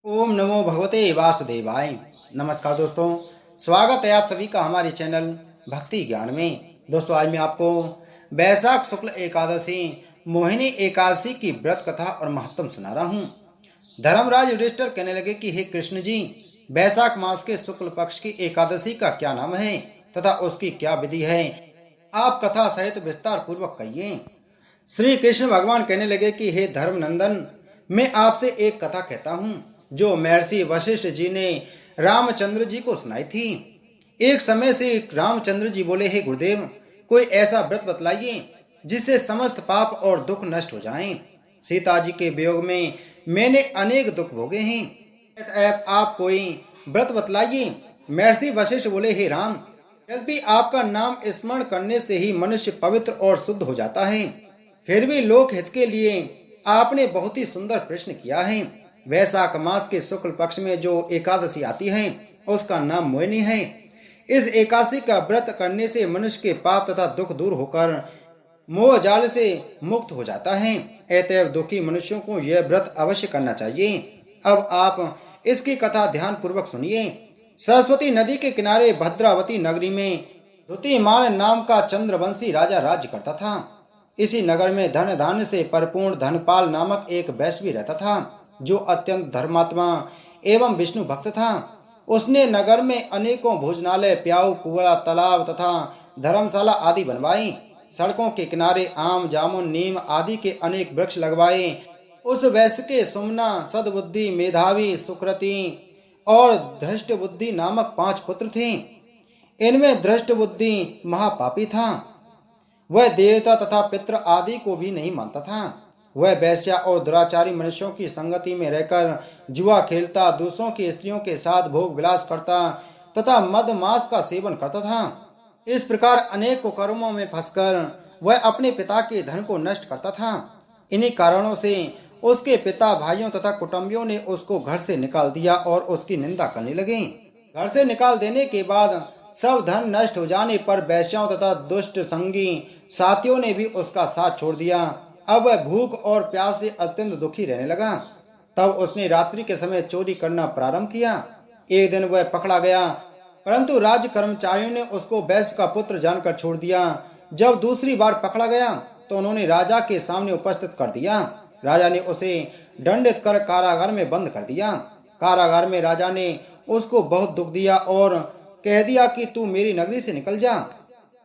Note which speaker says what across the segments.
Speaker 1: ओम नमो भगवते वासुदेवाय। नमस्कार दोस्तों, स्वागत है आप सभी का हमारे चैनल भक्ति ज्ञान में। दोस्तों, आज मैं आपको वैशाख शुक्ल एकादशी मोहिनी एकादशी की व्रत कथा और महत्व सुना रहा हूँ। धर्मराज युधिष्ठिर कहने लगे कि हे कृष्ण जी, वैशाख मास के शुक्ल पक्ष की एकादशी का क्या नाम है तथा उसकी क्या विधि है, आप कथा सहित विस्तार पूर्वक कहिए। श्री कृष्ण भगवान कहने लगे कि हे धर्मनंदन, मैं आपसे एक कथा कहता हूँ जो महर्षि वशिष्ठ जी ने रामचंद्र जी को सुनाई थी। एक समय श्री रामचंद्र जी बोले, हे गुरुदेव, कोई ऐसा व्रत बतलाइए जिससे समस्त पाप और दुख नष्ट हो जाएं। सीता जी के वियोग में मैंने अनेक दुख भोगे हैं, आप कोई व्रत बतलाइए। महर्षि वशिष्ठ बोले, हे राम, यद्यपि आपका नाम स्मरण करने से ही मनुष्य पवित्र और शुद्ध हो जाता है, फिर भी लोक हित के लिए आपने बहुत ही सुंदर प्रश्न किया है। वैशाख मास के शुक्ल पक्ष में जो एकादशी आती है उसका नाम मोहिनी है। इस एकादशी का व्रत करने से मनुष्य के पाप तथा दुख दूर होकर मोह जाल से मुक्त हो जाता है। अतएव दुखी मनुष्यों को यह व्रत अवश्य करना चाहिए। अब आप इसकी कथा ध्यान पूर्वक सुनिए। सरस्वती नदी के किनारे भद्रावती नगरी में द्युतिमान नाम का चंद्रवंशी राजा राज्य करता था। इसी नगर में धन धान्य से परिपूर्ण धनपाल नामक एक वैश्वी रहता था, जो अत्यंत धर्मात्मा एवं विष्णु भक्त था। उसने नगर में अनेकों भोजनालय, प्याऊ, कुआं, तालाब तथा धर्मशाला आदि बनवाई। सड़कों के किनारे आम, जामुन, नीम आदि के अनेक वृक्ष लगवाए। उस वैश्य के सुमना, सद्बुद्धि, मेधावी, सुकृति और धृष्ट बुद्धि नामक 5 पुत्र थे। इनमें धृष्ट बुद्धि महापापी था। वह देवता तथा पितृ आदि को भी नहीं मानता था। वह वैश्या और दुराचारी मनुष्यों की संगति में रहकर जुआ खेलता, दूसरों की स्त्रियों के साथ भोग विलास करता तथा मद मांस का सेवन करता था। इस प्रकार अनेक कुकर्मों में फंसकर वह अपने पिता के धन को नष्ट करता था। इन्हीं कारणों से उसके पिता, भाइयों तथा कुटुंबियों ने उसको घर से निकाल दिया और उसकी निंदा करने लगे। घर से निकाल देने के बाद सब धन नष्ट हो जाने पर वैश्याओं तथा दुष्ट संगी साथियों ने भी उसका साथ छोड़ दिया। अब वह भूख और प्यास से अत्यंत दुखी रहने लगा। तब उसने रात्रि के समय चोरी करना प्रारंभ किया। एक दिन वह पकड़ा गया, परंतु राज्य कर्मचारियों ने उसको वैश्य का पुत्र जानकर छोड़ दिया। जब दूसरी बार पकड़ा गया तो उन्होंने राजा के सामने उपस्थित कर दिया। राजा ने उसे दंडित कर कारागार में बंद कर दिया। कारागार में राजा ने उसको बहुत दुख दिया और कह दिया कि तू मेरी नगरी से निकल जा।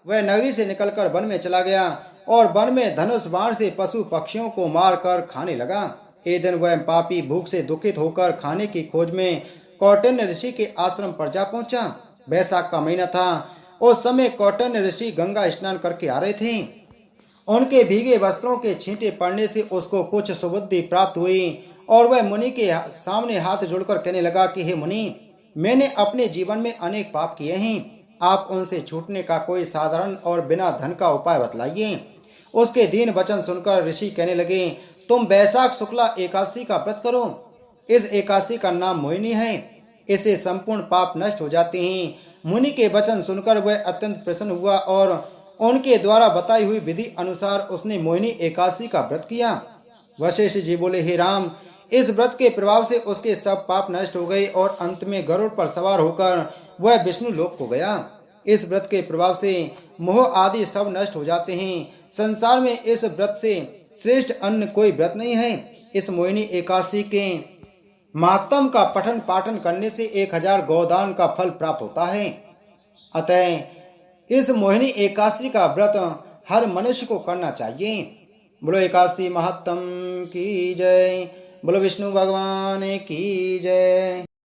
Speaker 1: वह नगरी से निकलकर वन में चला गया और वन में धनुष बाण से पशु पक्षियों को मार कर खाने लगा। एक दिन वह पापी भूख से दुखित होकर खाने की खोज में कौटिन्य ऋषि के आश्रम पर जा पहुंचा। वैशाख का महीना था। उस समय कौटिन्य ऋषि गंगा स्नान करके आ रहे थे। उनके भीगे वस्त्रों के छींटे पड़ने से उसको कुछ सुबुद्धि प्राप्त हुई और वह मुनि के सामने हाथ जोड़कर कहने लगा कि हे मुनि, मैंने अपने जीवन में अनेक पाप किए हैं। आप उनसे छूटने का कोई साधारण और बिना धन का उपाय बतलाइए। उसके दीन वचन सुनकर ऋषि कहने लगे, तुम वैशाख शुक्ला एकादशी का व्रत करो। इस एकादशी का नाम मोहिनी है। इससे संपूर्ण पाप नष्ट हो जाते हैं। मुनि के वचन सुनकर वह अत्यंत प्रसन्न हुआ और उनके द्वारा बताई हुई विधि अनुसार उसने मोहिनी एकादशी का व्रत किया। वशिष्ठ जी बोले, हे राम, इस व्रत के प्रभाव से उसके सब पाप नष्ट हो गए और अंत में गरुड़ पर सवार होकर वह विष्णु लोक को गया। इस व्रत के प्रभाव से मोह आदि सब नष्ट हो जाते हैं। संसार में इस व्रत से श्रेष्ठ अन्य कोई व्रत नहीं है। इस मोहिनी एकादशी के महात्म का पठन पाठन करने से 1000 गोदान का फल प्राप्त होता है। अतः इस मोहिनी एकादशी का व्रत हर मनुष्य को करना चाहिए। बोलो एकादशी महात्म की जय। बोलो विष्णु भगवान की जय।